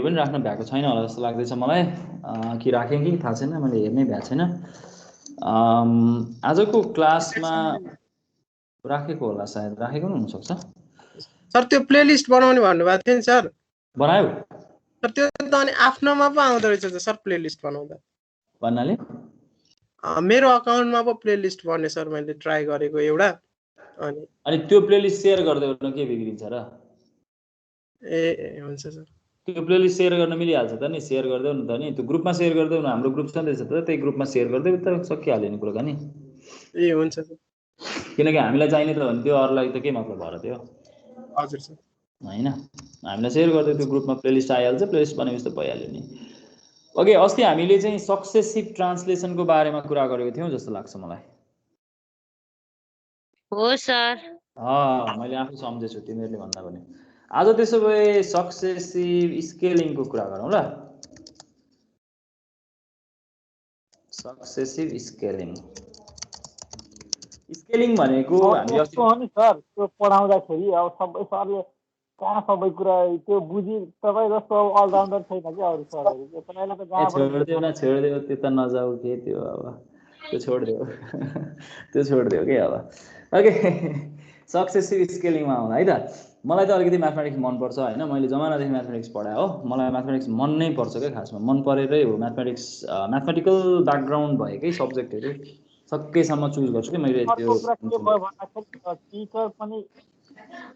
पनि राख्नु भएको छैन होला जस्तो लाग्दैछ मलाई, कि राखेँ कि थाहा छैन, मैले हेर्नै भएको छैन। आजको क्लासमा राखेको होला सायद, राखेको पनि हुनसक्छ। सर त्यो प्लेलिस्ट बनाउने भन्नुभएको थियो नि सर, बनायो सर त्यो त अनि आफ्नोमा पो आउँदो रहेछ त सर प्लेलिस्ट बनाउँदा। भन्नाले मेरो अकाउन्टमा पो प्लेलिस्ट बन्यो सर, मैले ट्राई गरेको एउटा। अनि त्यो प्लेलिस्ट सेयर गरिदियो भने के बिग्रिन्छ र? ए हुन्छ सर, त्यो प्लेलिस्ट सेयर गर्न मिलिहाल्छ त नि, सेयर गरिदेऊ न त नि, त्यो ग्रुपमा सेयर गरिदेऊ न, हाम्रो ग्रुप छँदैछ त, त्यही ग्रुपमा सेयर गरिदेऊ त सकिहाल्यो नि कुराकानी। ए हुन्छ सर, किनकि हामीलाई चाहिने त भने त्यो अरूलाई त के मतलब भएर त्यो। हजुर सर, हैन हामीलाई सेयर गरिदियो त्यो ग्रुपमा प्लेलिस्ट आइहाल्छ, प्लेलिस्ट बनेपछि त भइहाल्यो नि। ओके, अस्ति हामीले चाहिँ सक्सेसिभ ट्रान्सलेसनको बारेमा कुरा गरेको थियौँ जस्तो लाग्छ मलाई। हो सर। मैले आफै सम्झेछु तिमीहरूले भन्दा पनि। आज त्यसो भए सक्सेसिभ स्केलिङको कुरा गरौँ ल। सक्सेसिभ स्केलिङ भनेको हामी अस्ति हो नि सर, त्यो पढाउँदाखेरि अब सबै सरले कहाँ सबै कुरा त्यो बुझी तपाईँ जस्तो अलराउन्डर छैन कि अरू सरहरू, तपाईँलाई त छोडिदेऊ त्यो त नजाऊ के त्यो, अब त्यो छोडिदेऊ त्यो छोडिदेऊ के अब। ओके, सक्सेसिभ स्केलिङमा आउँदा है त, मलाई त अलिकति म्याथमेटिक्स मनपर्छ होइन, मैले जमानादेखि म्याथमेटिक्स पढाएँ हो, मलाई म्याथमेटिक्स मन नै पर्छ क्या, खासमा मन परेरै हो म्याथमेटिक्स। म्याथमेटिकल ब्याकग्राउन्ड भएकै सब्जेक्टहरू सकेसम्म चुज गर्छु कि मैले। त्यो टिचर पनि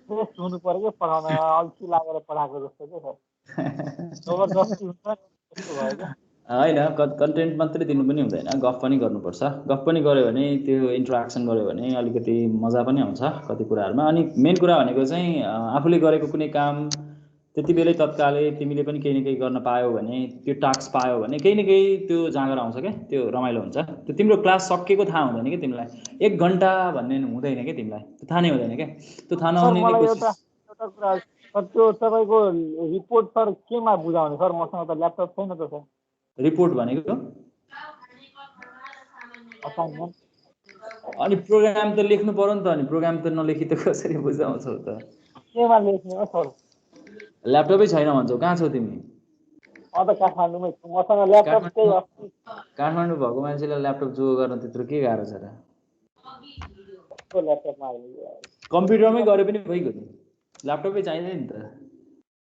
फ्रेस हुनु पर्यो कि पढाउन, अल्छी लागेर पढाएको जस्तो के सर, जबरजस्ती हुन्छ नि क्या। होइन, कन्टेन्ट मात्रै दिनु पनि हुँदैन, गफ पनि गर्नुपर्छ। गफ पनि गऱ्यो भने, त्यो इन्टरेक्सन गऱ्यो भने अलिकति मजा पनि आउँछ कति कुराहरूमा। अनि मेन कुरा भनेको चाहिँ आफूले गरेको कुनै काम त्यति बेलै तत्कालै तिमीले पनि केही न केही गर्न पायो भने, त्यो टास्क पायो भने केही न केही त्यो जाँगर आउँछ क्या, त्यो रमाइलो हुन्छ। त्यो तिम्रो क्लास सकेको थाहा हुँदैन कि तिमीलाई, 1 घन्टा भन्ने हुँदैन कि तिमीलाई, त्यो थाहा नै हुँदैन क्या। त्यो थाहा नहुने एउटा कुरा सर, त्यो तपाईँको रिपोर्ट सर केमा बुझाउने सर? मसँग त ल्यापटप छैन त सर। रिपोर्ट भनेको अनि प्रोग्राम त लेख्नु पर्यो नि त, अनि प्रोग्राम त नलेखी त कसरी बुझाउँछौ त? केमा लेख्ने हो सर? ल्यापटपै छैन भन्छौ, कहाँ छौ तिमी? काठमाडौँमै छु, मसँग ल्यापटप त्यही अस्ति। काठमाडौँ भएको मान्छेलाई ल्यापटप जो गर्न त्यत्रो के गाह्रो छ र? कम्प्युटरमै गरे पनि भइगयो नि, ल्यापटपै चाहिँदैन नि त।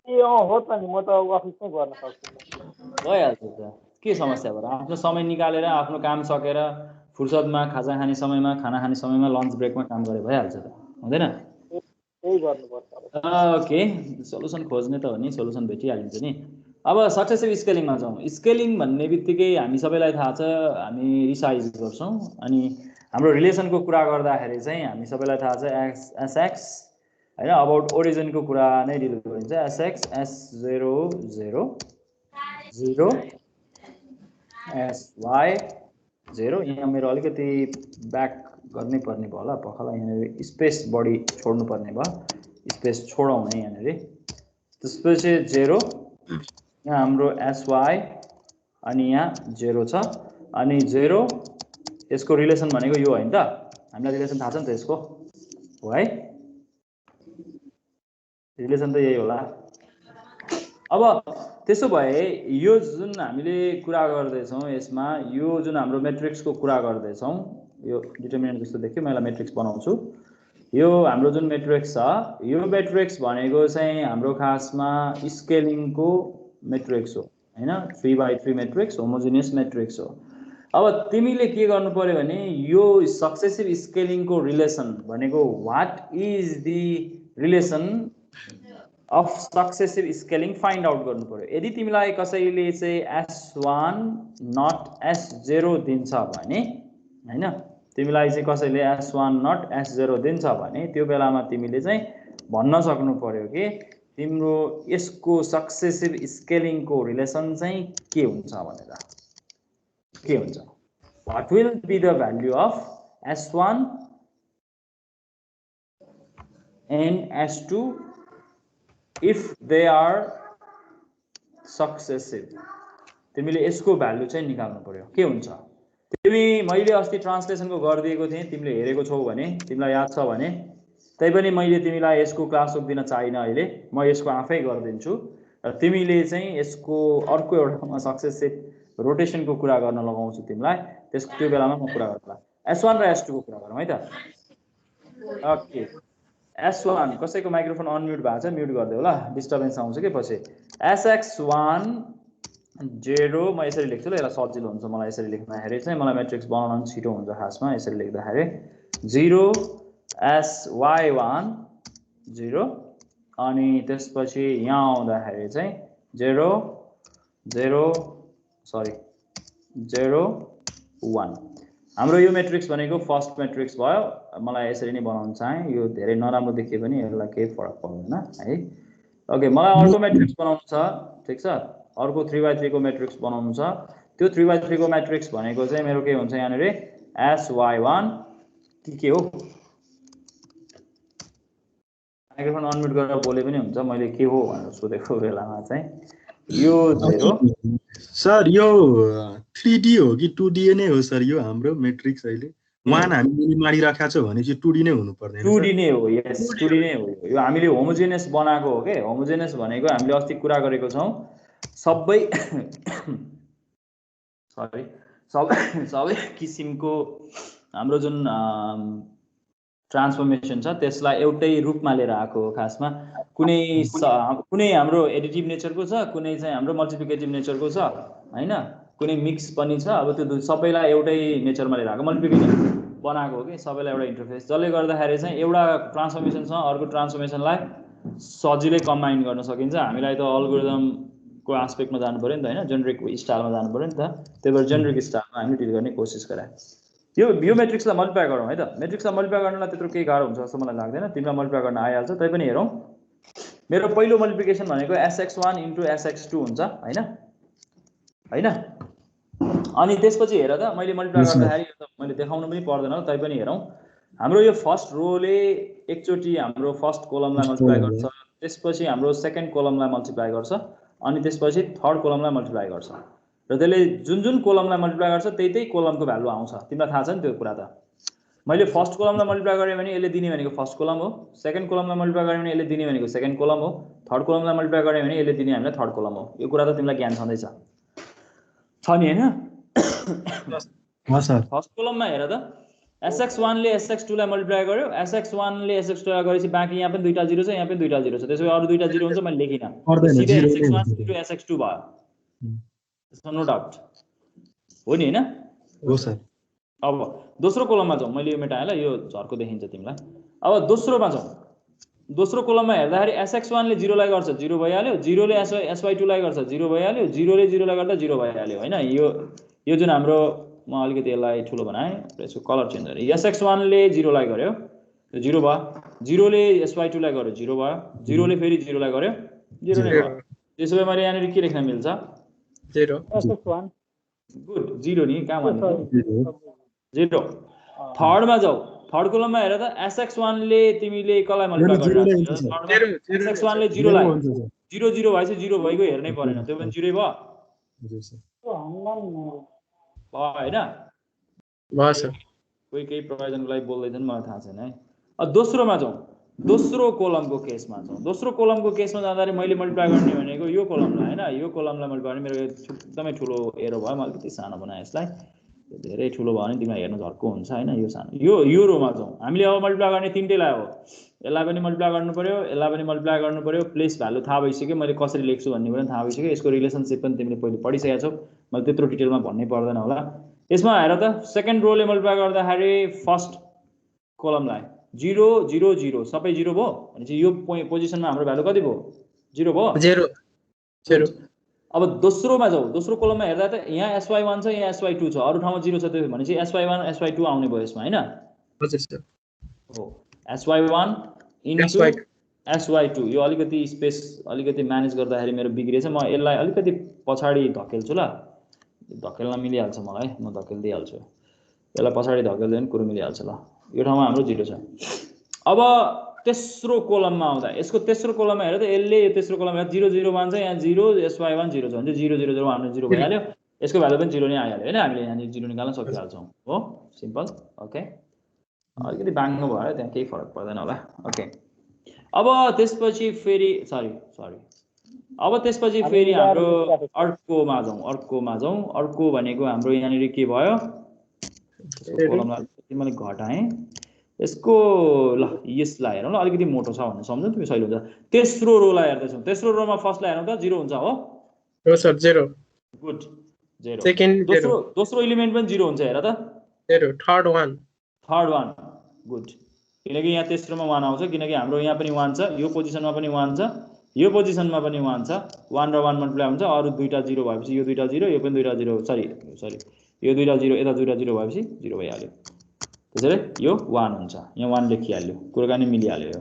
हो त नि, म त अफिसमै गर्न सक्छु, भइहाल्छ त, के समस्या भयो? आफ्नो समय निकालेर, आफ्नो काम सकेर, फुर्सदमा, खाजा खाने समयमा, खाना खाने समयमा, लन्च ब्रेकमा काम गरे भइहाल्छ त, हुँदैन? त्यही गर्नुपर्छ। ओके, सोलुसन खोज्ने त हो नि, सोलुसन भेटिहालिन्छ नि। अब सक्सेसिभ स्केलिङमा जाउँ। स्केलिङ भन्ने बित्तिकै हामी सबैलाई थाहा छ, हामी रिसाइज गर्छौँ। अनि हाम्रो रिलेसनको कुरा गर्दाखेरि चाहिँ हामी सबैलाई थाहा छ एसएक्स होइन, अबाउट ओरिजिनको कुरा नै डिल गरिन्छ। SX S00 0 SY 0। यहाँ मेरो अलिकति ब्याक गर्नै पर्ने भयो होला, पखाला यहाँनिर स्पेस बढी छोड्नु पर्ने भयो, स्पेस छोडौँ है यहाँनिर। त्यसपछि 0, यहाँ हाम्रो SY अनि यहाँ 0 छ। अनि 0 यसको रिलेसन भनेको यो होइन त, हामीलाई रिलेसन थाहा छ नि त यसको, हो है? रिलेसन त यही होला। अब त्यसो भए यो जुन हामीले कुरा गर्दैछौँ यसमा, यो जुन हाम्रो मेट्रिक्सको कुरा गर्दैछौँ, यो डिटर्मिनेन्ट जस्तो देखियो, मैले मेट्रिक्स बनाउँछु। यो हाम्रो जुन मेट्रिक्स छ, यो मेट्रिक्स भनेको चाहिँ हाम्रो खासमा स्केलिङको मेट्रिक्स हो होइन, 3x3 मेट्रिक्स, होमोजिनियस मेट्रिक्स हो। अब तिमीले के गर्नु पर्यो भने, यो सक्सेसिभ स्केलिङको रिलेसन भनेको what is the relation of successive scaling find out गर्नु पर्यो। यदि तिमीलाई कसैले चाहिँ S1 नट S0 दिन्छ भने होइन, तिमीलाई चाहिँ कसैले S1 नट S0 दिन्छ भने त्यो बेलामा तिमीले चाहिँ भन्न सक्नु पर्यो कि तिम्रो यसको सक्सेसिभ स्केलिङको रिलेसन चाहिँ के हुन्छ भनेर। के हुन्छ? What will be the value of S1 and S2 if they are successive? तिमीले यसको भ्यालु चाहिँ निकाल्नु पर्यो। के हुन्छ? मैले अस्ति ट्रान्सलेसनको गरिदिएको थिएँ, तिमीले हेरेको छौ भने, तिमीलाई याद छ भने, तैपनि मैले तिमीलाई यसको क्लास दिन चाहिन, अहिले म यसको आफै गरिदिन्छु। र तिमीले चाहिँ यसको अर्को एउटा सक्सेस सेट रोटेसनको कुरा गर्न लगाउँछु तिमीलाई, त्यो बेलामा म कुरा गर्छु। S1 र S2 को कुरा गरौँ है त। ओके, S1 कसैको माइक्रोफोन अनम्युट भएको छ, म्युट गरिदेऊ ल, डिस्टर्बेन्स आउँछ के पछि। SX1 0 म यसरी लेख्छु ल, यसलाई सजिलो हुन्छ मलाई यसरी लेख्दाखेरि चाहिँ, मलाई म्याट्रिक्स बनाउन छिटो हुन्छ खासमा यसरी लेख्दाखेरि। 0 SY1 0 अनि त्यसपछि यहाँ आउँदाखेरि चाहिँ 0 0 1। हाम्रो यो म्याट्रिक्स भनेको फर्स्ट म्याट्रिक्स भयो। मलाई यसरी नै बनाउन चाहे, यो धेरै नराम्रो देखिए पनि यसलाई केही फरक पर्दैन है। ओके, मलाई अर्को म्याट्रिक्स बनाउनु छ, ठिक छ, अर्को 3x3 को म्याट्रिक्स बनाउनु छ। त्यो 3x3 को म्याट्रिक्स भनेको चाहिँ मेरो के हुन्छ यहाँनिर SY1 के हो, माइक्रोफोन अनम्युट गरेर बोले पनि हुन्छ, मैले के हो भनेर सोधेको बेलामा चाहिँ यो 0। सर यो 3D हो कि 2D नै हो सर यो हाम्रो म्याट्रिक्स अहिले? 1 हामीले माडिराखेका छौँ भने चाहिँ 2D नै हुनु पर्दैन? 2D नै हो, यस 2D नै हो। यो हामीले होमोजेनियस बनाएको हो के। होमोजेनियस भनेको हामीले अस्ति कुरा गरेको छौँ, सबै सबै किसिमको हाम्रो जुन ट्रान्सफर्मेसन छ त्यसलाई एउटै रूपमा लिएर आएको हो खासमा। कुनै हाम्रो एडिटिभ नेचरको छ, कुनै चाहिँ हाम्रो मल्टिप्लिकेटिभ नेचरको छ हैन, कुनै मिक्स पनि छ। अब त्यो सबैलाई एउटै नेचरमा लिएर आएको मल्टिप्लिकेटिभ बनाएको हो कि, सबैलाई एउटा इन्टरफेस, जसले गर्दाखेरि चाहिँ एउटा ट्रान्सफर्मेसनसँग अर्को ट्रान्सफर्मेसनलाई सजिलै कम्बाइन गर्न सकिन्छ। हामीलाई त अल्गोरिदमको एस्पेक्टमा जानु पर्यो नि त हैन, जेनेरिक स्टाइलमा जानु पर्यो नि त, त्यही भएर जेनेरिक स्टाइलमा हामी डिल गर्ने कोसिस गरे। यो म्याट्रिक्सलाई मल्टिप्लाई गरौँ है त। म्याट्रिक्सलाई मल्टिप्लाई गर्नलाई त्यत्रो केही गाह्रो हुन्छ जस्तो मलाई लाग्दैन, तिमीलाई मल्टिप्लाई गर्न आइहाल्छ। तै पनि हेरौँ, मेरो पहिलो मल्टिप्लिकेसन भनेको SX1 * SX2 हुन्छ हैन हैन। अनि त्यसपछि हेर त, मैले मल्टिप्लाई गर्दाखेरि मैले देखाउनु पनि पर्दैन, तै पनि हेरौँ। हाम्रो यो फर्स्ट रोले एकचोटि हाम्रो फर्स्ट कोलमलाई मल्टिप्लाई गर्छ, त्यसपछि हाम्रो सेकेन्ड कोलमलाई मल्टिप्लाई गर्छ, अनि त्यसपछि थर्ड कोलमलाई मल्टिप्लाई गर्छ। र त्यसले जुन कोलमलाई मल्टिप्लाई गर्छ त्यही कोलमको भ्यालु आउँछ। तिमीलाई थाहा छ नि त्यो कुरा त। मैले फर्स्ट कोलमलाई मल्टिप्लाई गरेँ भने यसले दिने भनेको फर्स्ट कोलम हो, सेकेन्ड कोलमलाई मल्टिप्लाई गरेँ भने यसले दिने भनेको सेकेन्ड कोलम हो, थर्ड कोलमलाई मल्टिप्लाई गरेँ भने यसले दिने हामीलाई थर्ड कोलम हो। यो कुरा त तिमीलाई ज्ञान छँदैछ छ नि हैन? फर्स्ट कोलममा हेर त, SX1 ले SX2 लाई मल्टिप्लाई गर्यो, SX1 ले SX2 लाई गरेपछि बाँकी यहाँ पनि दुईटा 0 छ, यहाँ पनि दुईटा 0 छ, त्यसैले अरु दुईटा 0 हुन्छ, मैले लेखिन, सिधै SX1 * SX2 भयो। नो डाउट हो नि हैन? हो सर। अब दोस्रो कोलममा जाउँ, मैले यो मेटाएँ ल, यो झर्को देखिन्छ तिमीलाई। अब दोस्रोमा जाउँ, दोस्रो कोलममा हेर्दाखेरि SX1 ले 0 लाई गर्छ 0 भइहाल्यो, 0 ले SY2 लाई गर्छ 0 भइहाल्यो, 0 ले 0 लाई गर्दा 0 भइहाल्यो हैन। यो जुन हाम्रो, म अलिकति यसलाई ठुलो बनाएँ, यसको कलर चेन्ज गरेँ। SX1 ले 0 लाई गर्यो, त्यो 0 भयो, 0 ले SY2 लाई गर्यो 0 भयो, 0 ले फेरि 0 लाई गर्यो 0 नै भयो। त्यसो भए मैले यहाँनिर के लेख्न मिल्छ? 0 SX1 गुड, 0 नि कहाँ भन्नु 0। थर्डमा जाऊ, थर्ड कोलममा हेर त, SX1 ले तिमीले कसलाई मल्टिप्लाई गरिरहेको छ? SX1 ले 0 लाई 0 0 भएछ, 0 भइगयो, हेर्नै परेन, त्यो पनि 0 भयो हैन? बस कोही केही प्रयोजनको लागि बोल्दैछन् मलाई थाहा छैन है। अब दोस्रोमा जाउँ, दोस्रो कोलमको केसमा जाउँ। दोस्रो कोलमको केसमा जाँदाखेरि मैले मल्टिप्लाई गर्ने भनेको यो कोलमलाई हैन, यो कोलमलाई मल्टिप्लाई गर्ने, मेरो एकदमै ठुलो एरो भयो, म अलिकति सानो बनाएँ यसलाई, धेरै ठुलो भयो भने तिमीलाई हेर्न झर्को हुन्छ हैन। यो सानो, यो रोमा जाउँ, हामीले अब मल्टिप्लाई गर्ने तीनटैलाई हो, यसलाई पनि मल्टिप्लाई गर्नु पर्यो, यसलाई पनि मल्टिप्लाई गर्नु पर्यो, प्लेस भ्यालु थाहा भइसक्यो, मैले कसरी लेख्छु भन्ने पनि थाहा भइसक्यो, यसको रिलेसनशिप पनि तिमीले पहिले पढिसकेका छौ, मैले त्यत्रो डिटेलमा भन्नै पर्दैन होला। यसमा हेर त, सेकेन्ड रोले मल्टिप्लाई गर्दाखेरि फर्स्ट कोलमलाई 0 0 0 सबै 0 भयो भनेपछि यो पोजिसनमा हाम्रो भ्यालु कति भयो? 0 भयो, 0। अब दोस्रोमा जाऊ, दोस्रो कोलममा हेर्दा त यहाँ SY1 छ, यहाँ SY2 छ, अरु ठाउँमा 0 छ, त्यो भनेपछि SY1 SY2 आउने भयो यसमा हैन? हजुर सर। हो, SY1 * SY2। यो अलिकति स्पेस अलिकति म्यानेज गर्दाखेरि मेरो बिग्रेछ, म यसलाई अलिकति पछाडी धकेल्छु ल, धकेल्न मिलिहाल्छ मलाई, म धकेल्दिहाल्छु, यसलाई पछाडी धकेल्दै पनि कुरो मिलिहाल्छ ल। यो ठाउँमा हाम्रो 0 छ। अब तेस्रो कोलममा आउँदा, यसको तेस्रो कोलममा हेर त, यसले यो तेस्रो कोलममा 0 0 1 छ, यहाँ 0 SY1 0 छ भने 0 0 0 1 0 भइहाल्यो, यसको भ्यालु पनि 0 नै आइहाल्यो हैन? हामीले यहाँ 0 निकाल्न सकिहाल्छौँ हो, सिम्पल। ओके, अलिकति बाङ्गो भयो, त्यहाँ केही फरक पर्दैन होला। ओके, अब त्यसपछि फेरि सरी अब त्यसपछि फेरि हाम्रो अर्कोमा जाउँ अर्को भनेको हाम्रो यहाँनिर के भयो मैले घटाएँ यसको ल यसलाई हेरौँ ल अलिकति मोटो छ भन्ने सम्झौँ तिमी सही हुन्छ तेस्रो रोलाई हेर्दैछौँ तेस्रो रोमा फर्स्टलाई हेरौँ त 0 हुन्छ हो सर 0 गुड 0 सेकेन्ड दोस्रो एलिमेन्ट पनि 0 हुन्छ हेर त 0 थर्ड वान गुड किनकि यहाँ तेस्रोमा 1 आउँछ किनकि हाम्रो यहाँ पनि 1 छ यो पोजिसनमा पनि 1 छ यो पोजिसनमा पनि 1 छ 1 र 1 मल्टिप्लाई हुन्छ अरु दुईटा 0 भएपछि यो दुईटा 0 यो पनि दुईटा 0 सरी यो दुईटा 0 यता दुईटा 0 भएपछि 0 भइहाल्यो त्यसैले यो 1 हुन्छ यहाँ 1 लेखिहाल्यो कुराकानी मिलिहाल्यो यो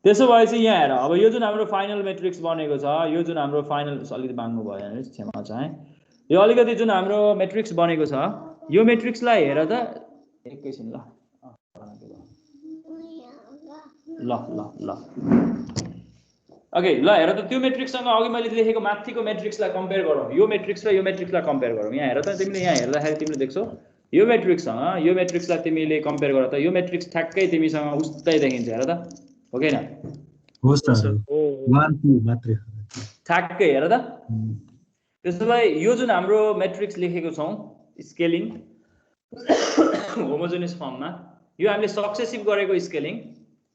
त्यसो भएपछि यहाँ हेर अब यो जुन हाम्रो फाइनल म्याट्रिक्स बनेको छ यो जुन हाम्रो फाइनल अलिकति बाङ्गो भयो हैन क्षमा चाहे यो अलिकति जुन हाम्रो म्याट्रिक्स बनेको छ यो म्याट्रिक्सलाई हेर त एकैछिन ल ओके ल हेर त त्यो म्याट्रिक्ससँग अघि मैले लेखेको माथिको म्याट्रिक्सलाई कम्पेयर गरौँ यो म्याट्रिक्स र यो म्याट्रिक्सलाई कम्पेयर गरौँ यहाँ हेर त तिमीले यहाँ हेर्दाखेरि तिमीले देख्छौ यो म्याट्रिक्ससँग यो म्याट्रिक्सलाई तिमीले कम्पेयर गर त यो म्याट्रिक्स ठ्याक्कै तिमीसँग उस्तै देखिन्छ हेर त हो कि हैन हो सर 1 2 मात्रै ठ्याक्कै हेर त त्यसोभए यो जुन हाम्रो म्याट्रिक्स लेखेको छौं स्केलिङ होमोजेनियस फर्ममा यो हामीले सक्सेसिभ गरेको स्केलिङ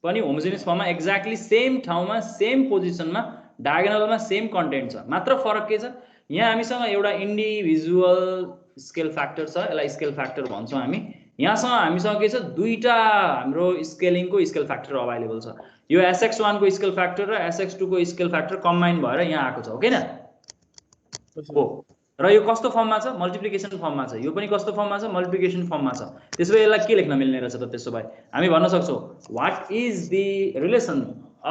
पनि होमोजेनियस फर्ममा एक्ज्याक्टली सेम ठाउँमा सेम पोजिसनमा डायगोनलमा सेम कन्टेन्ट छ मात्र फरक के छ यहाँ हामीसँग एउटा इन्डिभिजुअल स्केल फ्याक्टर छ यसलाई स्केल फ्याक्टर भन्छौं हामी यहाँसँग हामीसँग के छ दुईटा हाम्रो स्केलिङको स्केल फ्याक्टर अवेलेबल छ यो sx1 को स्केल फ्याक्टर र sx2 को स्केल फ्याक्टर कम्बाइन भएर यहाँ आएको छ हो किन हो र यो कस्तो फर्ममा छ मल्टिप्लिकेसन फर्ममा छ यो पनि कस्तो फर्ममा छ मल्टिप्लिकेसन फर्ममा छ त्यसैले यसलाई के लेख्न मिल्ने रहेछ त त्यसो भए हामी भन्न सक्छौं what is the relation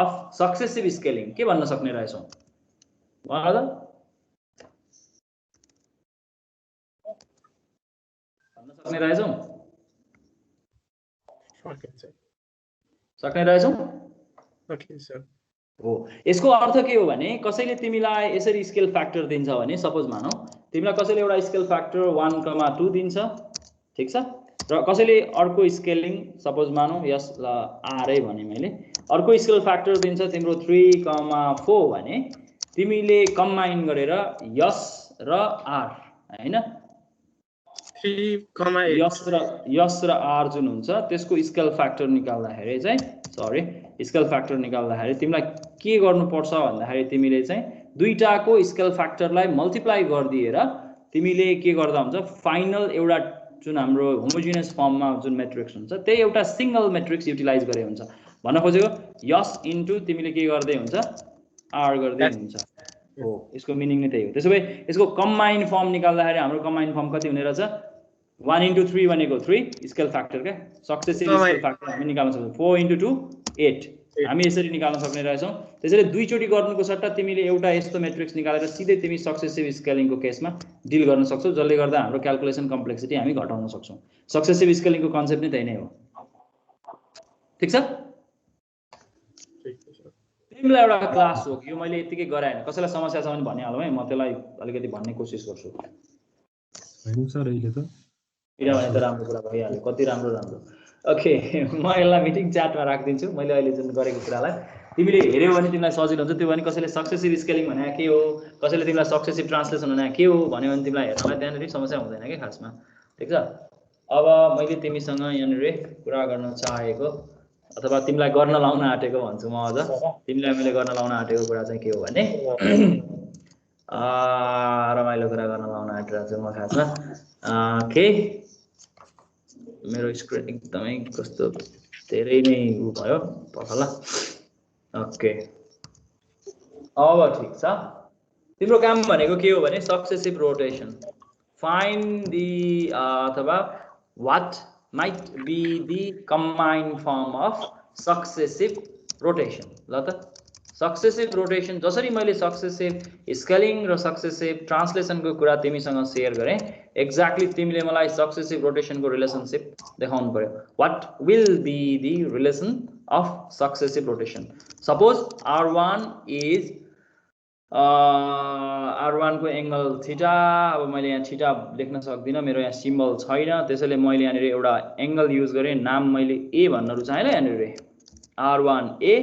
of successive scaling के भन्न सक्ने रहेछौं भन त भन्न सक्ने रहेछौं सक्ने रहेछौं ओके सर हो यसको अर्थ के हो भने कसैले तिमीलाई यसरी स्केल फ्याक्टर दिन्छ भने सपोज मानौ तिमीलाई कसैले एउटा स्केल फ्याक्टर 1,2 दिन्छ ठीक छ र कसैले अर्को स्केलिङ सपोज मानौ यसलाई r भने मैले अर्को स्केल फ्याक्टर दिन्छ तिम्रो 3,4 भने तिमीले कम्बाइन गरेर यस र r हैन 3,8 यस र r जुन हुन्छ त्यसको स्केल फ्याक्टर निकाल्दाखेरि चाहिँ सरी स्केल फ्याक्टर निकाल्दाखेरि तिमीलाई के गर्नुपर्छ भन्दाखेरि तिमीले चाहिँ दुईटाको स्केल फ्याक्टरलाई मल्टिप्लाई गरिदिएर तिमीले के गर्दा हुन्छ फाइनल एउटा जुन हाम्रो होमोजेनियस फर्ममा जुन म्याट्रिक्स हुन्छ त्यही एउटा सिंगल म्याट्रिक्स युटिलाइज गरे हुन्छ भन्न खोजेको यस इन्टु तिमीले के गर्दै हुन्छ r गर्दै हुन्छ हो यसको मिनिङ नै त्यही हो त्यसोभए यसको कम्बाइन फर्म निकाल्दाखेरि हाम्रो कम्बाइन फर्म कति हुने रहेछ 1 into 3 भनेको 3 स्केल फ्याक्टर के सक्सेसिभ स्केल फ्याक्टर हामी निकाल्न सक्छौं 4 into 2 8 हामी यसरी निकाल्न सक्ने रहेछौं त्यसैले दुई चोटी गर्नुको सट्टा तिमीले एउटा यस्तो म्याट्रिक्स निकालेर सिधै तिमी सक्सेसिभ स्केलिङको केसमा डिल गर्न सक्छौ जसले गर्दा हाम्रो क्याल्कुलेसन कम्प्लेक्सिटी हामी घटाउन सक्छौं सक्सेसिभ स्केलिङको कन्सेप्ट नै त्यही नै हो ठीक छ तिमीलाई एउटा क्लास हो यो मैले यतिकै गराएन कसैलाई समस्या छ भने भनिहालौ है म त्यसलाई अलिकति भन्ने कोसिस गर्छु हैन सर अहिले त किनभने त राम्रो कुरा भइहाल्यो कति राम्रो ओके म यसलाई मिटिङ च्याटमा राख्दिन्छु मैले अहिले जुन गरेको कुरालाई तिमीले हेर्यौ भने तिमीलाई सजिलो हुन्छ त्यो भने कसैले सक्सेसिभ स्केलिङ भने के हो कसैले तिमीलाई सक्सेसिभ ट्रान्सलेसन भने के हो भन्यो भने तिमीलाई हेर्नलाई त्यहाँनेरि समस्या हुँदैन के खासमा ठीक छ अब मैले तिमीसँग यहाँनेरि कुरा गर्न चाहेको अथवा तिमीलाई गर्न लाउन आटेको भन्छु म अझ तिमीलाई मैले गर्न लाउन आटेको कुरा चाहिँ के हो भने रमाइलो कुरा गर्न लाउन आटिरहेको छु म खासमा के मेरो स्क्रिन एकदमै कस्तो धेरै नै भयो पखला ओके अब ठीक छ तिम्रो काम भनेको के हो भने सक्सेसिभ रोटेसन फाइन्ड दी अथवा what might be the combined form of successive rotation ल त सक्सेसिभ रोटेसन जसरी मैले सक्सेसिभ स्केलिङ र सक्सेसिभ ट्रान्सलेसनको कुरा तिमीसँग शेयर गरे एक्ज्याक्टली तिमीले मलाई सक्सेसिभ रोटेसनको रिलेसनशिप देखाउनु पर्यो what will be the relation of successive rotation suppose r1 is r1 को एंगल थीटा अब मैले यहाँ थीटा लेख्न सक्दिन मेरो यहाँ सिम्बल छैन त्यसैले मैले यहाँ एउटा एंगल युज गरे नाम मैले a भन्न रुचाएँ ल यहाँ r1 a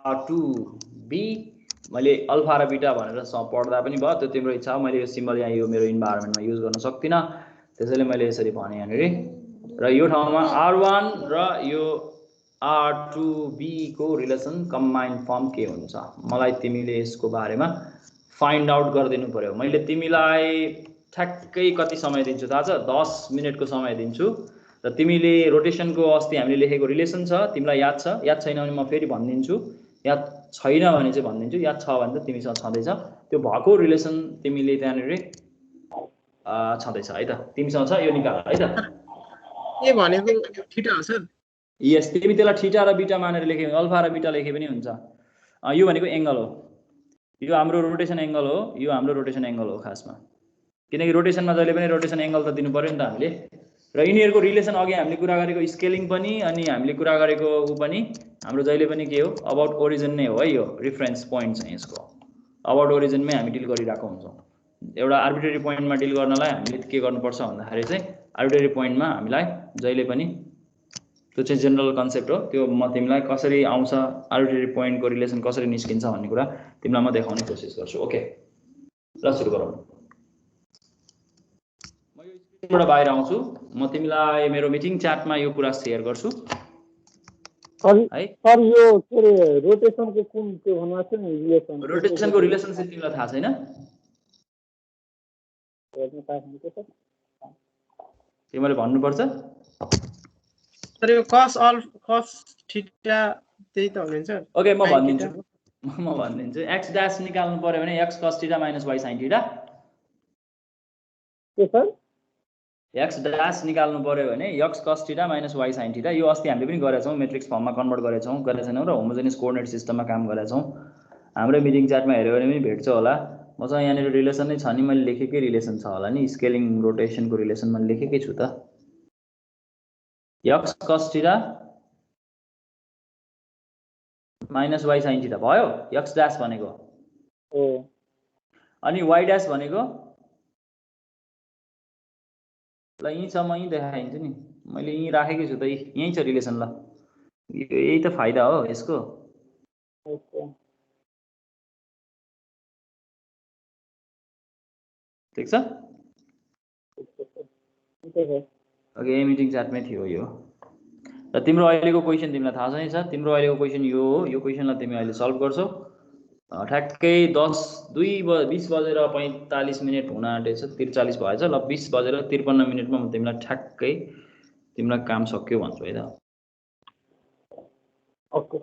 r2 बी मैले अल्फा र बीटा भनेर पढ्दा पनि भयो, त्यो तिम्रो इच्छा हो। मैले यो सिम्बल यहाँ यो मेरो इन्भाइरोमेन्टमा युज गर्न सक्दिनँ, त्यसैले मैले यसरी भने यहाँनिर। र यो ठाउँमा R1 र यो R2B को रिलेसन कम्बाइन्ड फर्म के हुन्छ, मलाई तिमीले यसको बारेमा फाइन्ड आउट गरिदिनु पर्यो। मैले तिमीलाई ठ्याक्कै कति समय दिन्छु थाहा छ? 10 मिनेटको समय दिन्छु। र तिमीले रोटेसनको अस्ति हामीले लेखेको रिलेसन छ, तिमीलाई याद छ? याद छैन भने म फेरि भनिदिन्छु, याद छैन भने चाहिँ भनिदिन्छु, याद छ भने त तिमीसँग छँदैछ। त्यो भएको रिलेसन तिमीले त्यहाँनिर छँदैछ है त, तिमीसँग छ, यो निकाल है त। ए भनेको थीटा हो सर? यस, तिमी त्यसलाई थीटा र बीटा मानेर लेखे, अल्फा र बीटा लेखे पनि हुन्छ। यो भनेको एङ्गल हो, यो हाम्रो रोटेसन एङ्गल हो, यो हाम्रो रोटेसन एङ्गल हो खासमा, किनकि रोटेसनमा जहिले पनि रोटेसन एङ्गल त दिनु पर्यो नि त हामीले। र यिनीहरूको रिलेसन अघि हामीले कुरा गरेको स्केलिङ पनि अनि हामीले कुरा गरेको ऊ पनि हाम्रो जहिले पनि के हो, अबाउट ओरिजिन नै हो है। यो रिफरेन्स पोइन्ट चाहिँ यसको अबाउट ओरिजिनमै हामी डिल गरिरहेको हुन्छौँ। एउटा आर्बिट्रेरी पोइन्टमा डिल गर्नलाई हामीले के गर्नुपर्छ भन्दाखेरि चाहिँ आर्बिट्रेरी पोइन्टमा हामीलाई जहिले पनि त्यो चाहिँ जेनरल कन्सेप्ट हो, त्यो म तिमीलाई कसरी आउँछ आर्बिट्रेरी पोइन्टको रिलेसन कसरी निस्किन्छ भन्ने कुरा तिमीलाई म देखाउने कोसिस गर्छु। ओके, ल सुरु गरौँ। म यो स्क्रिनबाट बाहिर आउँछु, म तिमीलाई मेरो मिटिङ च्याटमा यो कुरा सेयर गर्छु है। सर यो के अरे रोटेसनको कुन त्यो भन्नुहोस् नि रिलेसन, रोटेसनको रिलेसनसिप तिमीलाई थाहा छैन? तिमीले भन्नुपर्छ। सर यो cos थीटा त्यही त हुन्छ। ओके, म भनिदिन्छु। एक्स ड्यास निकाल्नु पर्यो भने x cos theta minus y sine theta. के सर? एक्स ड्यास निकाल्नु पर्यो भने x cos theta minus y sine theta. यो अस्ति हामीले पनि गरेका छौँ, मेट्रिक्स फर्ममा कन्भर्ट गरेका छैनौँ र होमोजेनियस कोअर्डिनेट सिस्टममा काम गरेका छौँ। हाम्रो मिटिङ च्याटमा हेऱ्यो भने पनि भेट्छ होला। मसँग यहाँनिर रिलेसन नै छ नि, मैले लेखेकै रिलेसन छ होला नि, स्केलिङ रोटेसनको रिलेसन मैले लेखेकै छु त। X cos theta minus y sine theta भयो एक्स ड्यास भनेको। अनि वाइ ड्यास भनेको ल यहीँ छ, म यहीँ देखाइदिन्छु नि, मैले यहीँ राखेकै छु त, यहीँ छ रिलेसन। ल यही त फाइदा हो यसको। ठिक छ? ओके, यही मिटिङ च्याटमै थियो यो। र तिम्रो अहिलेको क्वेसन तिमीलाई थाहा छैन छ, तिम्रो अहिलेको क्वेसन यो हो। यो क्वेसनलाई तिमी अहिले सल्भ गर्छौ ठ्याक्कै 20 बजेर 45 मिनट हुन आँटेछ, 43 भएछ। ल 20 बजेर 53 मिनटमा म तिमीलाई ठ्याक्कै तिमीलाई काम सक्यो भन्छु है त। ओके।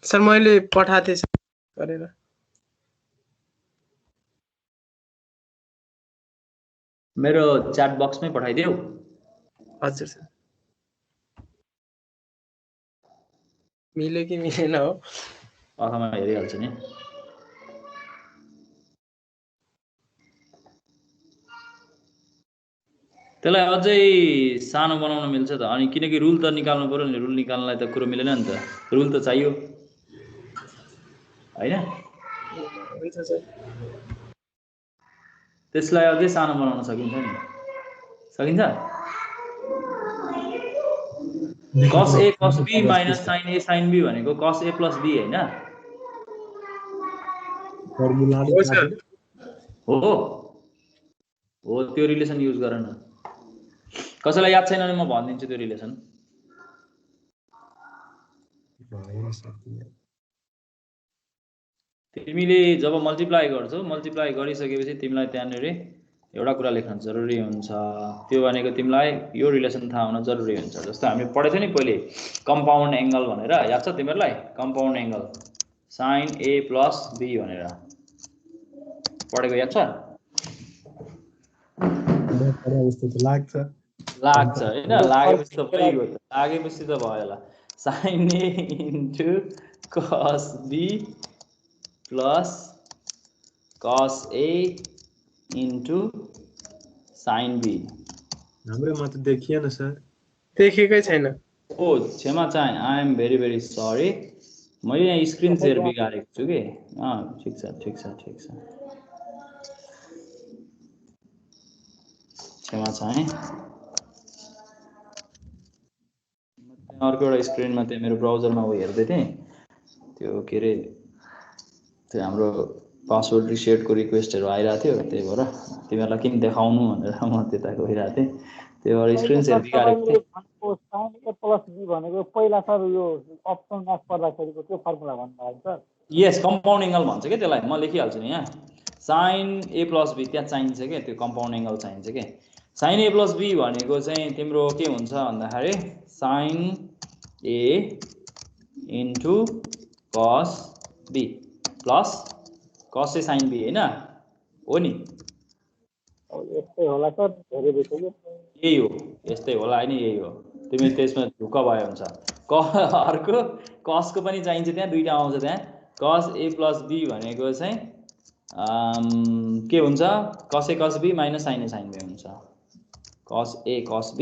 सर मैले पठाएको थिएँ गरेर। मेरो च्याट बक्समै पठाइदेऊ। हजुर सर। मिल्यो कि मिलेन हो आँखामा हेरिहाल्छु नि। त्यसलाई अझै सानो बनाउन मिल्छ त, अनि किनकि रुल त निकाल्नु पर्यो नि, रुल निकाल्नलाई त कुरो मिलेन नि त, रुल त चाहियो हैन। हुन्छ सर। त्यसलाई अझै सानो बनाउन सकिन्छ नि, सकिन्छ। cos a cos b minus sin a sin b भनेको cos a प्लस b हैन हो सर। हो हो त्यो रिलेसन युज गर न। कसैलाई याद छैन भने म भनिदिन्छु त्यो रिलेसन। तिमीले जब मल्टिप्लाई गर्छौ, मल्टिप्लाई गरिसकेपछि तिमीलाई त्यहाँनेर एउटा कुरा लेख्न जरुरी हुन्छ, त्यो भनेको तिमीलाई यो रिलेसन थाहा हुन जरुरी हुन्छ। जस्तो हामी पढेको थियो नि पहिले कम्पाउन्ड एंगल भनेर, याद छ तिमीहरुलाई? Compound angle sin a plus b भनेर पढेको याद छ? लाग्छ हैन? लागेपछि त भइगयो त, लागेपछि त भयो होला। sin a into cos b plus cos a into sin b। हाम्रोमा त देखिएन सर। देखेकै छैन। ओ क्षमा चाहे, I am very very sorry. मैले यहाँ स्क्रिन शेयर बिगारेको छु के। ठिक छ ठिक छ ठिक छ, क्षमा चाहे। अर्को एउटा स्क्रिनमा त्यो मेरो ब्राउजरमा उ हेर्दै थिएँ, त्यो के अरे त्यो हाम्रो पासवर्ड रिसेटको रिक्वेस्टहरू आइरहेको थियो, त्यही भएर तिमीहरूलाई किन देखाउनु भनेर म त्यता गइरहेको थिएँ, त्यही भएर स्क्रिन शेयर बिगारेको थिएँ। sin a प्लस b भनेको पहिला सर यो अप्सन म्याच पर्दाखेरिको त्यो फर्मुला भन्नुभयो सर। यस, कम्पाउन्ड एंगल भन्छ के त्यसलाई, म लेखिहाल्छु नि यहाँ। sin a प्लस b त्यहाँ चाहिन्छ के, त्यो कम्पाउन्ड एंगल चाहिन्छ के। sin a प्लस b भनेको चाहिँ तिम्रो के हुन्छ भन्दाखेरि sin a into cos b plus cos a sin b हैन, हो नि? यस्तै होला सर, धेरै भइसक्यो। यही हो, यस्तै होला हैन, यही हो। तिमी त्यसमा ढुक्क भयो हुन्छ। अर्को cos को पनि चाहिन्छ, त्यहाँ दुईटा आउँछ त्यहाँ। cos a प्लस b भनेको चाहिँ के हुन्छ, cos a cos b minus sin a sin b हुन्छ। cos a cos b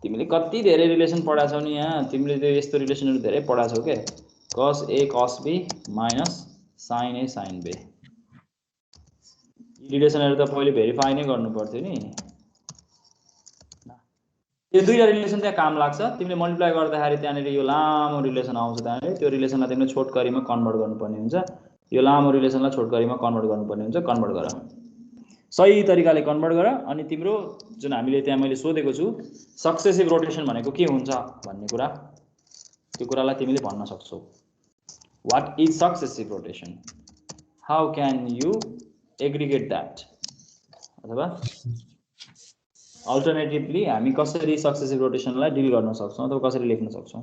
तिमीले कति धेरै रिलेसन पढाएको छौ नि यहाँ, तिमीले त्यो यस्तो रिलेसनहरु धेरै पढाएको छौ के। cos a cos b minus sin a sin b, रिलेसनहरु त पहिले भेरिफाई नै गर्नु पर्थ्यो नि। यो दुईटा रिलेसन त्यहाँ काम लाग्छ। तिमीले मल्टिप्लाई गर्दाखेरि त्यहाँनेर यो लामो रिलेसन आउँछ, त्यहाँनेर त्यो रिलेसनलाई तिमीले छोटकरीमा कन्भर्ट गर्नुपर्ने हुन्छ। यो लामो रिलेसनलाई छोटकरीमा कन्भर्ट गर्नुपर्ने हुन्छ। कन्भर्ट गर, सही तरिकाले कन्भर्ट गर। अनि तिम्रो जुन हामीले त्यहाँ मैले सोधेको छु सक्सेसिभ रोटेसन भनेको के हुन्छ भन्ने कुरा, त्यो कुरालाई तिमीले भन्न सक्छौ। What is successive rotation, how can you aggregate that, अथवा अल्टरनेटिभली हामी कसरी सक्सेसिभ रोटेसनलाई डिल गर्न सक्छौं अथवा कसरी लेख्न सक्छौं।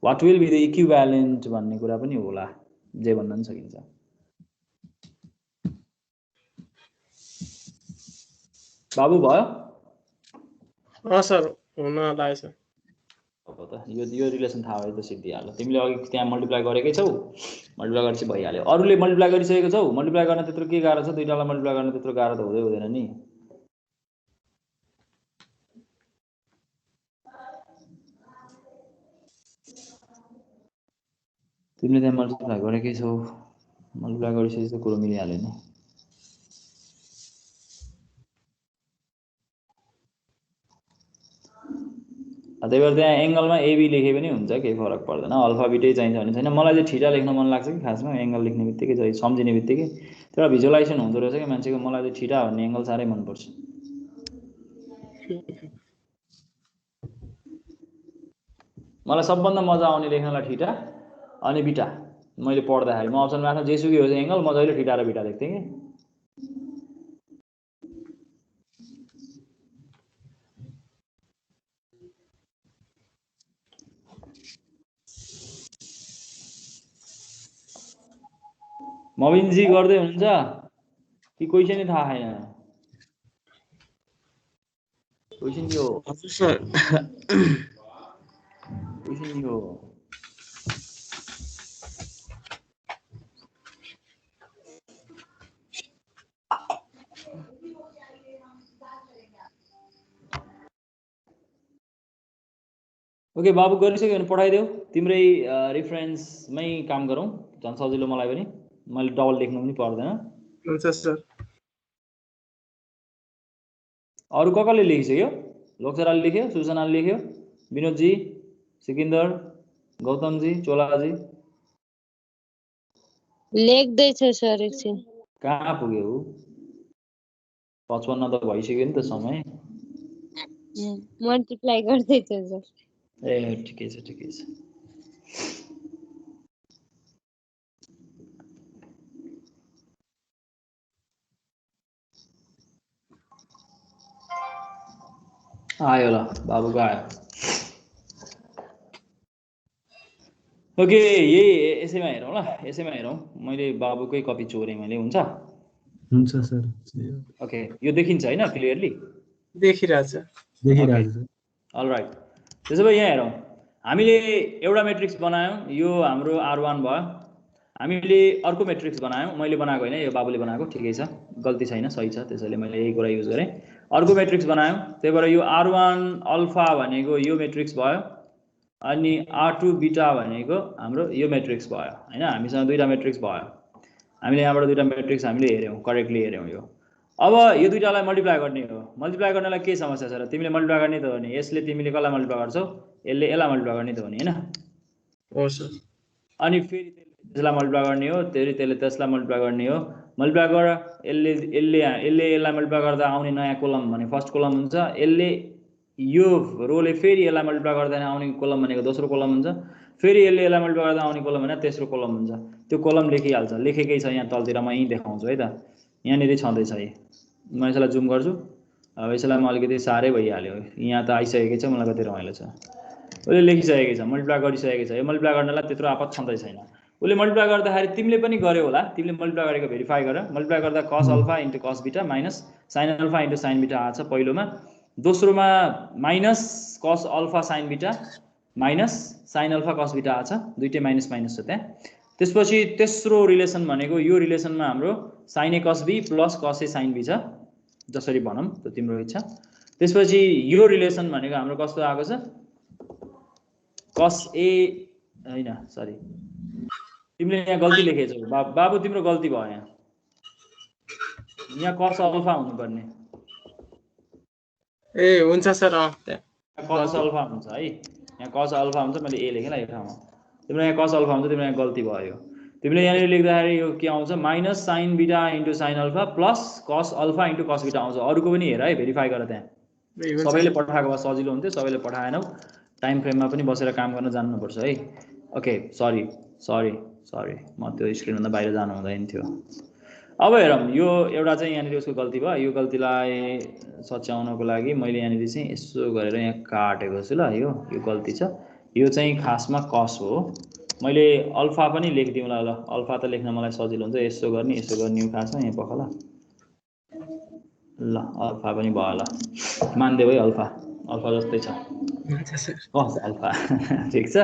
What will be the equivalent भन्ने कुरा पनि होला, जे भन्न पनि सकिन्छ। बाबु भयो? सर हुन लाग्छ। अब त यो रिलेसन थाहा भयो त सिद्धिहाल्यो। तिमीले अघि त्यहाँ मल्टिप्लाई गरेकै छौ, मल्टिप्लाई गरेपछि भइहाल्यो। अरूले मल्टिप्लाई गरिसकेको छौ, मल्टिप्लाई गर्न त्यत्रो के गाह्रो छ, दुईटालाई मल्टिप्लाई गर्न त्यत्रो गाह्रो त हुँदैन नि। तिमीले त्यहाँ मल्टिप्लाई गरेकै छौ, मल्टिप्लाई गरिसकेपछि त कुरो मिलिहाल्यो नि। त्यही भएर त्यहाँ एंगलमा एबी लेखे पनि हुन्छ, केही फरक पर्दैन। अल्फा बिटै चाहिन्छ भने छैन। मलाई चाहिँ थीटा लेख्न मन लाग्छ कि खासमा एंगल लेख्ने बित्तिकै चाहिँ सम्झिने बित्तिकै त्यो भिजुअलाइजेसन हुँदो रहेछ कि मान्छेको। मलाई चाहिँ थीटा भन्ने एंगल साह्रै मन पर्छ। मलाई सबभन्दा मजा आउने लेख्नलाई थीटा अनि बिटा। मैले पढ्दाखेरि म अप्सनमा राख्न जेसुकै होस् एंगल, म जहिले थीटा र बिटा लेख्थेँ कि। मबिनजी गर्दै हुनुहुन्छ कि क्वेसनै थाहा छैन? क्वेसन यो हजुर सर क्वेसन यो ओके बाबु गरिसक्यो भने पठाइदेऊ। तिम्रै रेफरेन्समै काम गरौँ, झन् सजिलो मलाई पनि। मैले डबल लेख्नु पनि पर्दैन। हुन्छ सर। अरू कसले लेखिसक्यो? लोकसराले लेख्यो, सुजनाले लेख्यो, विनोदजी, सिकिन्दर, गौतमजी, चोलाजी लेख्दैछ सर एकछिन। कहाँ पुग्यो? 55 त भइसक्यो नि त समय। मल्टिप्लाई गर्दैछ सर। ए ठिकै छ ठिकै छ। आयो ल, बाबुको आयो। ओके यही यसैमा हेरौँ ल, यसैमा हेरौँ। मैले बाबुकै कपी चोरेँ मैले, हुन्छ? हुन्छ सर। ओके यो देखिन्छ हैन क्लियरली? देखिरहेछ। देखिरहेछ सर। अलराइट, त्यसो भए यहाँ हेरौँ। हामीले एउटा मेट्रिक्स बनायौँ, यो हाम्रो R1 भयो। हामीले अर्को मेट्रिक्स बनायौँ, मैले बनाएको होइन, यो बाबुले बनाएको, ठिकै छ, गल्ती छैन, सही छ, त्यसैले मैले यही कुरा युज गरेँ। अर्को मेट्रिक्स बनायौँ, त्यही भएर यो R1 अल्फा भनेको यो मेट्रिक्स भयो, अनि R2 बीटा भनेको हाम्रो यो मेट्रिक्स भयो हैन। हामीसँग दुईटा मेट्रिक्स भयो। हामीले यहाँबाट दुईटा मेट्रिक्स हामीले हेर्यौँ, करेक्टली हेर्यौँ यो। अब यो दुईटालाई मल्टिप्लाई गर्ने हो। मल्टिप्लाई गर्नलाई के समस्या छ र? तिमीले मल्टिप्लाई गर्ने त हो नि, यसले तिमीले कसलाई मल्टिप्लाई गर्छौ? यसले यसलाई मल्टिप्लाई गर्ने त हो नि हैन? हो सर। अनि फेरि त्यसलाई मल्टिप्लाई गर्ने हो, फेरि त्यसले त्यसलाई मल्टिप्लाई गर्ने हो। मल्टिप्लाई गर, यसले यसलाई मल्टिप्लाई गर्दा आउने नयाँ कोलम भने फर्स्ट कोलम हुन्छ। यसले यो रोले फेरि यसलाई मल्टिप्लाई गर्दा आउने कोलम भनेको दोस्रो कोलम हुन्छ। फेरि यसले यसलाई मल्टिप्लाई गर्दा आउने कोलम भने तेस्रो कोलम हुन्छ। त्यो कोलम लेखिहाल्छ, लेखेकै छ यहाँ तलतिर, म यहीँ देखाउँछु है त। यहाँनिर छँदैछ है, म यसलाई जुम गर्छु। अब यसलाई म अलिकति साह्रै भइहाल्यो, यहाँ त आइसकेकै छ, मलाई कति रमाइलो छ। उसले लेखिसकेकै छ, मल्टिप्लाई गरिसकेकै छ। यो मल्टिप्लाई गर्नलाई त्यत्रो आपत छँदै छैन। उसले मल्टिप्लाई गर्दाखेरि तिमीले पनि गर्यौ होला, तिमीले मल्टिप्लाई गरेको भेरिफाई गर। मल्टिप्लाई गर्दा कस अल्फा इन्टु कस बिटा minus sine alpha into sign बिटा आछ पहिलोमा। दोस्रोमा माइनस कस अल्फा साइन बिटा माइनस साइन अल्फा कस बिटा आछ, दुइटै माइनस माइनस छ त्यहाँ। त्यसपछि तेस्रो रिलेसन भनेको यो रिलेसनमा हाम्रो साइन ए कस बी प्लस कस ए साइन बी छ, जसरी भनौँ त्यो तिम्रो इच्छा। त्यसपछि यो रिलेसन भनेको हाम्रो कस्तो आएको छ? कस ए हैन, सरी, तिमीले यहाँ गल्ती लेखेछौ बाबु, तिम्रो गल्ती भयो। यहाँ कस अल्फा हुनुपर्ने। ए हुन्छ सर। कस अल्फा हुन्छ है, यहाँ कस अल्फा हुन्छ, मैले ए लेखेँ ल यो ठाउँमा। तिम्रो यहाँ कस अल्फा हुन्छ, तिम्रो यहाँ गल्ती भयो। तिमीले यहाँनिर लेख्दाखेरि यो के आउँछ? माइनस साइन बिटा into sine alpha plus cos alpha into कस बिटा आउँछ। अरूको पनि हेर है, भेरिफाई गर त्यहाँ। सबैले पठाएको भए सजिलो हुन्थ्यो, सबैले पठाएनौ। टाइम फ्रेममा पनि बसेर काम गर्न जान्नुपर्छ है। ओके सरी सरी सरी, म त्यो स्क्रिनभन्दा बाहिर जानु हुँदैन थियो। अब हेरौँ, यो एउटा चाहिँ यहाँनिर उसको गल्ती भयो। यो गल्तीलाई सच्याउनको लागि मैले यहाँनिर चाहिँ यसो गरेर यहाँ काटेको छु ल। यो गल्ती छ, यो चाहिँ खासमा कस हो। मैले अल्फा पनि लेखिदिउँला ल, अल्फा त लेख्न मलाई सजिलो हुन्छ। यसो गर्ने यो खासमा यहाँ पख ल अल्फा पनि भयो ल, मानिदेऊ है, अल्फा जस्तै छ कस अल्फा ठिक छ।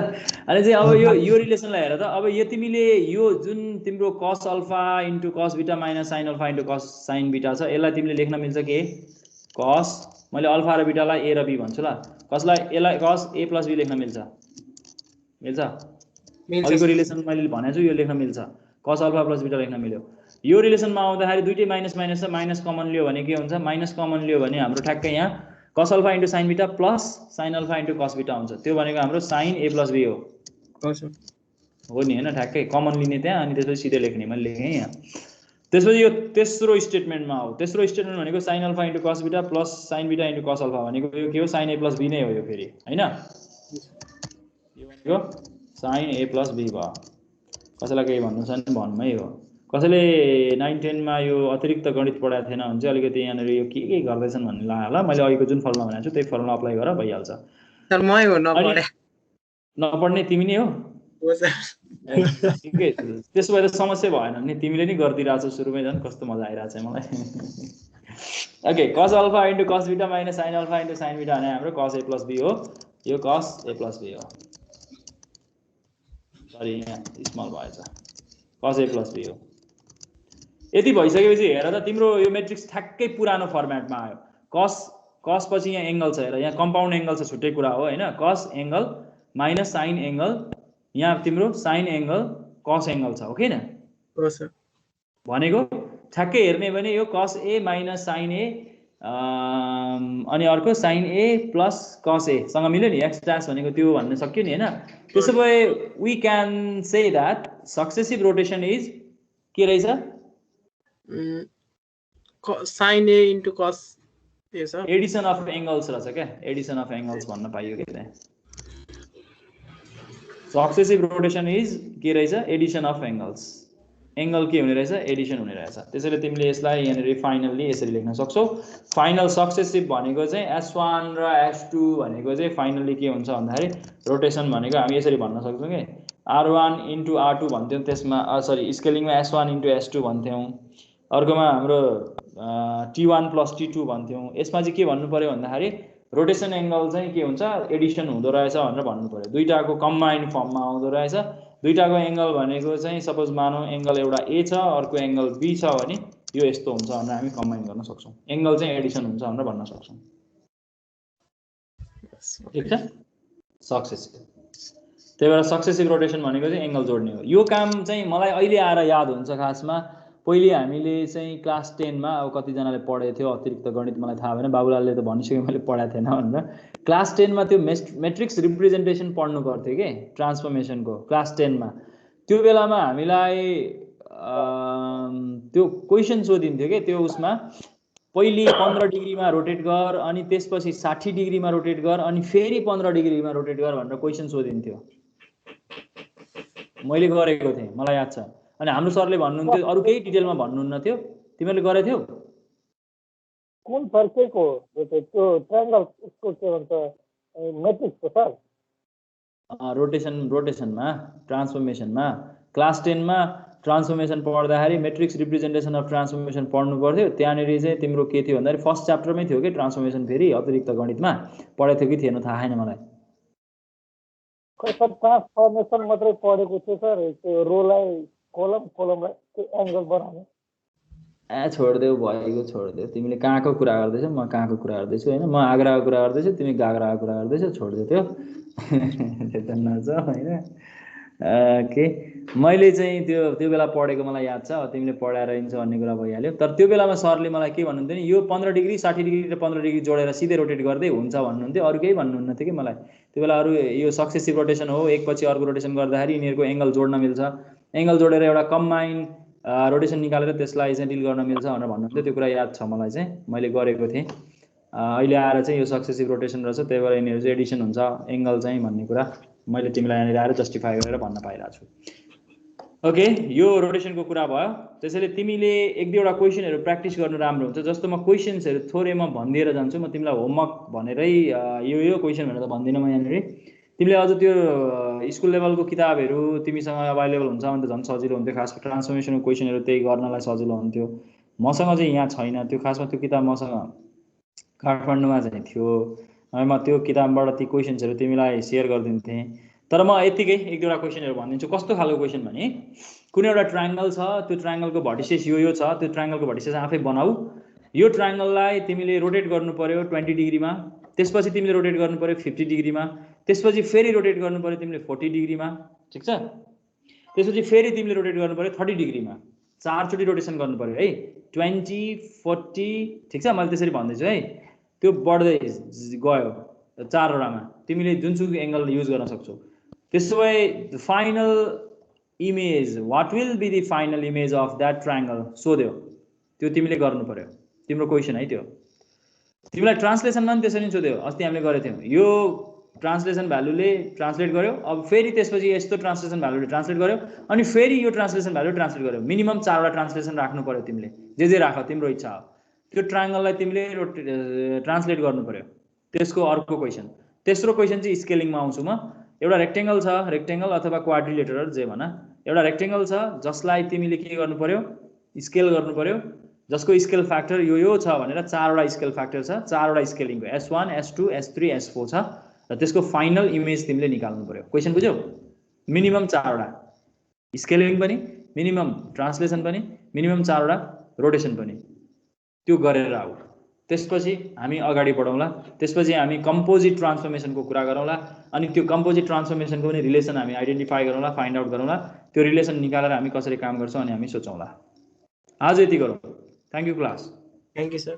अनि चाहिँ अब यो रिलेसनलाई हेर त। अब यो तिमीले यो जुन तिम्रो कस अल्फा इन्टु कस बिटा माइनस साइन अल्फा इन्टु कस साइन बिटा छ, यसलाई तिमीले लेख्न मिल्छ के? कस, मैले अल्फा र बिटालाई ए र बी भन्छु ल। कसलाई? यसलाई कस ए प्लस बी लेख्न मिल्छ, मिल्छ? अघिको रिलेसन मैले भनेको छु, यो लेख्न मिल्छ, कस अल्फा प्लस बिटा लेख्न मिल्यो। यो रिलेसनमा आउँदाखेरि दुइटै माइनस माइनस छ, माइनस कमन लियो भने के हुन्छ? माइनस कमन लियो भने हाम्रो ठ्याक्कै यहाँ कस अल्फा इन्टु साइन बिटा प्लस साइन अल्फा इन्टु कस बिटा हुन्छ। त्यो भनेको हाम्रो साइन ए प्लस बी हो नि हैन? ठ्याक्कै कमन लिने त्यहाँ, अनि त्यसपछि सिधै लेख्ने, मैले लेखेँ यहाँ। त्यसपछि यो तेस्रो स्टेटमेन्टमा हो। तेस्रो स्टेटमेन्ट भनेको साइन अल्फा इन्टु कस बिटा प्लस साइन बिटा इन्टु कस अल्फा भनेको यो के हो? साइन ए प्लस बी नै हो यो फेरि, हैन? यो भनेको साइन ए प्लस बी भयो। कसैलाई केही भन्नु छ भने भन्मै हो। कसैले 9-10 मा यो अतिरिक्त गणित पढाएको थिएन भने चाहिँ अलिकति यहाँनिर यो के गर्दैछन् भन्ने लाग्यो होला। मैले अघिको जुन फर्मुला भनेको छु त्यही फर्मुला अप्लाई गर, भइहाल्छ। सर मै हो नपढे। नपढ्ने तिमी नै हो? हो सर ठिकै छ त्यसो भए त समस्या भएन नि तिमीले नि गरिदिरहेछौ सुरुमै झन् कस्तो मजा आइरहेछ मलाई okay cos alpha into cos beta minus sin alpha into sin beta भने हाम्रो cos a प्लस b हो यो cos a प्लस b हो सरी यहाँ स्मल भएछ cos a प्लस b हो यति भइसकेपछि हेर त तिम्रो यो मेट्रिक्स ठ्याक्कै पुरानो फर्मेटमा आयो cos पछि यहाँ एंगल छ हेर यहाँ कम्पाउन्ड एंगल छ छुट्टै कुरा हो हैन cos angle minus sin angle यहाँ तिम्रो sin एंगल cos एंगल छ हो किन हो सर भनेको ठ्याक्कै हेर्ने भने यो cos a minus sin a अनि अर्को sin a plus cos a सँग मिल्यो नि x डैश भनेको त्यो भन्न सक्यो नि हैन त्यसो भए we can say that successive rotation is के रहेछ sin a into cos a सर एडिसन अफ एंगल्स रहेछ क्या एडिसन अफ एंगल्स भन्न पाइयो के त्यहाँ सक्सेसिभ रोटेसन इज के रहेछ एडिसन अफ एंगल्स एंगल के हुने रहेछ एडिसन हुने रहेछ त्यसैले तिमीले यसलाई यहाँनेरि फाइनल्ली यसरी लेख्न सक्छौ फाइनल सक्सेसिभ भनेको चाहिँ s1 र s2 भनेको चाहिँ फाइनल्ली के हुन्छ भन्दाखेरि रोटेसन भनेको हामी यसरी भन्न सक्छौं के r1 into r2 भन्थ्यौं त्यसमा सरी स्केलिङमा s1 into s2 भन्थ्यौं अर्कोमा हाम्रो t1 plus t2 भन्थ्यौं यसमा चाहिँ के भन्नु पर्यो भन्दाखेरि रोटेसन एंगल चाहिँ के हुन्छ एडिसन हुँदो रहेछ भनेर भन्नु पर्यो दुईटाको कम्बाइन्ड फर्ममा आउँदो रहेछ दुईटाको एंगल भनेको चाहिँ सपोज मानौ एंगल एउटा a छ अर्को एंगल b छ भने यो यस्तो हुन्छ भनेर हामी कम्बाइन गर्न सक्छौं एंगल चाहिँ एडिसन हुन्छ भनेर भन्न सक्छौं ठीक छ सक्सेसिभ त्यही भएर सक्सेसिभ रोटेसन भनेको चाहिँ एंगल जोड्ने हो यो काम चाहिँ मलाई अहिले आएर याद हुन्छ खासमा पहिले हामीले चाहिँ क्लास 10 मा अब कति जनाले पढेको थियो अतिरिक्त गणित मलाई थाहा भएन बाबुलालले त भनिसक्यो मैले पढाएको थिएन भनेर क्लास 10 मा त्यो मेट्रिक्स रिप्रेजेन्टेसन पढ्नु पर्थ्यो के ट्रान्सफर्मेसनको क्लास 10 मा त्यो बेलामा हामीलाई त्यो क्वेशन सोधिन्थ्यो के त्यो उसमा पहिले 15 डिग्रीमा रोटेट गर अनि त्यसपछि 60 डिग्रीमा रोटेट गर अनि फेरि 15 डिग्रीमा रोटेट गर भनेर क्वेशन सोधिन्थ्यो मैले गरेको थिएँ मलाई याद छ अनि हाम्रो सरले भन्नुहुन्थ्यो अरु केही डिटेलमा भन्नुहुन्न थियो तिमीले गरेथ्यौ कुन फर्केको त्यो ट्रायंगल उसको के भन्छ मेट्रिक्स को सर रोटेसनमा ट्रान्सफर्मेसनमा क्लास 10 मा ट्रान्सफर्मेसन पढ्दाखेरि मेट्रिक्स रिप्रेजेन्टेसन अफ ट्रान्सफर्मेसन पढ्नु पर्थ्यो त्यहाँनेरि चाहिँ तिम्रो के थियो भन्दाखेरि फर्स्ट च्याप्टरमै थियो के ट्रान्सफर्मेसन फेरि अतिरिक्त गणितमा पढेको थियो कि थिएन थाहा छैन मलाई खै सर ट्रान्सफर्मेसन मात्रै पढेको थियो सर त्यो रोलाई कोलमलाई त्यो एंगल बनाउने छोड्देऊ भएको छोड्देऊ तिमीले कहाँको कुरा गर्दैछौ म कहाँको कुरा गर्दैछु हैन म आग्राको कुरा गर्दैछु तिमी गाग्राको कुरा गर्दैछौ छोड्देऊ त्यो त्यता नज हैन के मैले चाहिँ त्यो बेला पढेको मलाई याद छ तिमीले पढाएर हिँड्छ भन्ने कुरा भइहाल्यो तर त्यो बेलामा सरले मलाई के भन्नुहुन्थ्यो नि यो 15 डिग्री 60 डिग्री र 15 डिग्री जोडेर सिधै रोटेट गर्दै हुन्छ भन्नुहुन्थ्यो अरु केही भन्नुहुन्न थियो कि मलाई त्यो बेला अरु यो सक्सेसिभ रोटेसन हो एकपछि अर्को रोटेसन गर्दाखेरि यिनीहरुको एंगल जोड्न मिल्छ एंगल जोडेर एउटा कम्बाइन रोटेसन निकालेर त्यसलाई चाहिँ डिल गर्न मिल्छ भनेर भन्नुहुन्थ्यो त्यो कुरा याद छ मलाई चाहिँ मैले गरेको थिएँ अहिले आएर चाहिँ यो सक्सेसिभ रोटेसन रहेछ त्यही भएर यिनीहरु चाहिँ एडिसन हुन्छ एंगल चाहिँ भन्ने कुरा मैले तिमीलाई यहाँ आएर जस्टिफाई गरेर भन्न पाइरहेको छु ओके यो रोटेसनको कुरा भयो त्यसैले तिमीले एक दुईवटा क्वेशनहरु प्र्याक्टिस गर्नु राम्रो हुन्छ जस्तो म क्वेशन्सहरु थोरै म भन्दिएर जान्छु म तिमीलाई होमवर्क भनेरै यो क्वेशन भनेर त भन्दिन म यहाँनेरि तिमीले अझ त्यो स्कुल लेभलको किताबहरु तिमीसँग अवेलेबल हुन्छ भने त झन् सजिलो हुन्थ्यो खास ट्रान्सफर्मेसनको क्वेशनहरु त्यही गर्नलाई सजिलो हुन्थ्यो मसँग चाहिँ यहाँ छैन त्यो खासमा त्यो किताब मसँग काठमाडौँमा चाहिँ थियो म त्यो किताबबाट ती क्वेशन्सहरु तिमीलाई शेयर गर्दिन्थे तर म यतिकै एक दुईवटा क्वेशनहरु भनिदिन्छु कस्तो खालको क्वेशन भने कुनै एउटा ट्रायंगल छ त्यो ट्रायंगलको भर्टिसेस यो छ त्यो ट्रायंगलको भर्टिसेस आफै बनाऊ यो ट्रायंगललाई तिमीले रोटेट गर्नु पर्यो 20 डिग्रीमा त्यसपछि तिमीले रोटेट गर्नु पर्यो 50 डिग्रीमा त्यसपछि फेरि रोटेट गर्नु पर्यो तिमीले 40 डिग्रीमा ठीक छ त्यसपछि फेरि तिमीले रोटेट गर्नु पर्यो 30 डिग्रीमा चार चोटी रोटेसन गर्नु पर्यो है 20 40 ठीक छ मैले त्यसरी भन्दै छु है त्यो बढ्दै गयो चारवटामा तिमीले जुनसुकै एंगल युज गर्न सक्छौ त्यसो भए the final image what will be the final image of that triangle सोध्यो त्यो तिमीले गर्नु पर्यो तिम्रो क्वेशन है त्यो तिमीलाई ट्रान्सलेसनमा पनि त्यसरी सोध्यो अस्ति हामीले गरेको थियौं यो ट्रान्सलेसन भ्यालुले ट्रान्सलेट गर्यो अब फेरि त्यसपछि यस्तो ट्रान्सलेसन भ्यालुले ट्रान्सलेट गर्यो अनि फेरि यो ट्रान्सलेसन भ्यालु ट्रान्सलेट गर्यो मिनिमम 4 वटा ट्रान्सलेसन राख्नु पर्यो तिमीले जे राख तिम्रो इच्छा हो त्यो ट्रायंगललाई तिमीले ट्रान्सलेट गर्नु पर्यो त्यसको अर्को क्वेशन तेस्रो क्वेशन चाहिँ स्केलिङमा आउँछु म एउटा रेक्टेंगल छ, रेक्टेंगल अथवा क्वाड्रिलेटरल जे भन, एउटा रेक्टेंगल छ जसलाई तिमीले के गर्नु पर्यो, स्केल गर्नु पर्यो, जसको स्केल फ्याक्टर यो छ भनेर 4 वटा स्केल फ्याक्टर छ, 4 वटा स्केलिङको S1 S2 S3 S4 छ र त्यसको फाइनल इमेज तिमीले निकाल्नु पर्यो। क्वेशन बुझ्यौ? मिनिमम 4 वटा स्केलिङ पनि, मिनिमम ट्रान्सलेसन पनि, मिनिमम 4 वटा रोटेसन पनि, त्यो गरेर आऊ। त्यसपछि हामी अगाडि बढौँला। त्यसपछि हामी कम्पोजिट ट्रान्सफर्मेसनको कुरा गरौँला। अनि त्यो कम्पोजिट ट्रान्सफर्मेसनको पनि रिलेसन हामी आइडेन्टिफाई गरौँला, फाइन्ड आउट गरौँला। त्यो रिलेसन निकालेर हामी कसरी काम गर्छौँ अनि हामी सोचौँला। आज यति गरौँ। Thank you class. Thank you sir.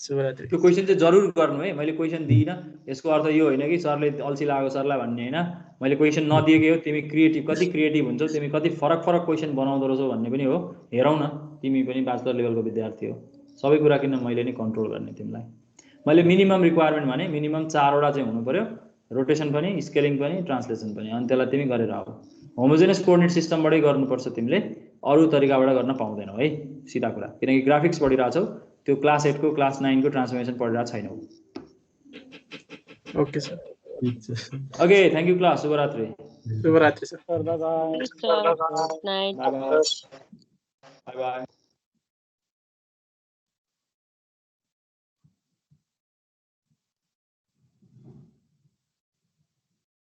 शुभरात्रि। त्यो क्वेसन चाहिँ जरुर गर्नु है। मैले क्वेसन दिइनँ, यसको अर्थ यो होइन कि सरले अल्छी लाग्यो सरलाई भन्ने होइन। मैले क्वेसन नदिएकै हो, तिमी क्रिएटिभ कति क्रिएटिभ हुन्छौ, तिमी कति फरक फरक क्वेसन बनाउँदो रहेछौ भन्ने पनि हो। हेरौँ न, तिमी पनि ब्याचलर लेभलको विद्यार्थी हो, सबै कुरा किन मैले नै कन्ट्रोल गर्ने तिमीलाई। मैले मिनिमम रिक्वायरमेन्ट भने मिनिमम 4 वटा चाहिँ हुनु पर्यो, रोटेसन पनि, स्केलिङ पनि, ट्रान्सलेसन पनि। अनि त्यसलाई तिमी गरेर आऊ। होमोजेनियस कोअर्डिनेट सिस्टमबाटै गर्नुपर्छ तिमीले, अरू तरिकाबाट गर्न पाउँदैनौ है, सिधा कुरा। किनकि ग्राफिक्स पढिरहेछौ, त्यो क्लास 8 को क्लास 9 को ट्रान्सफर्मेसन पढिरहेको छैनौ। Okay sir. Okay, thank you class. शुभरात्रि। शुभरात्रि sir. Sir bye bye. Good night. Bye by.